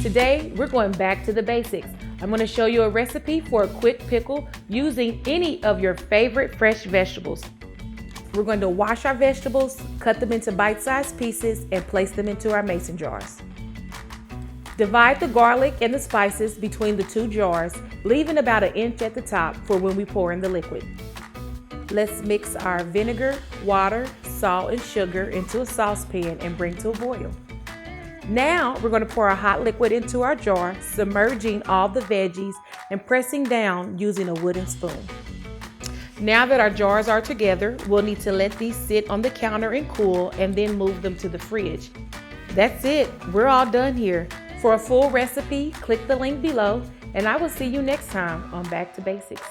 Today, we're going back to the basics. I'm going to show you a recipe for a quick pickle using any of your favorite fresh vegetables. We're going to wash our vegetables, cut them into bite-sized pieces, and place them into our mason jars. Divide the garlic and the spices between the two jars, leaving about 1 inch at the top for when we pour in the liquid. Let's mix our vinegar, water, salt, and sugar into a saucepan and bring to a boil. Now we're going to pour our hot liquid into our jar, submerging all the veggies and pressing down using a wooden spoon. Now that our jars are together, we'll need to let these sit on the counter and cool and then move them to the fridge. That's it, we're all done here. For a full recipe, click the link below, and I will see you next time on Back to Basics.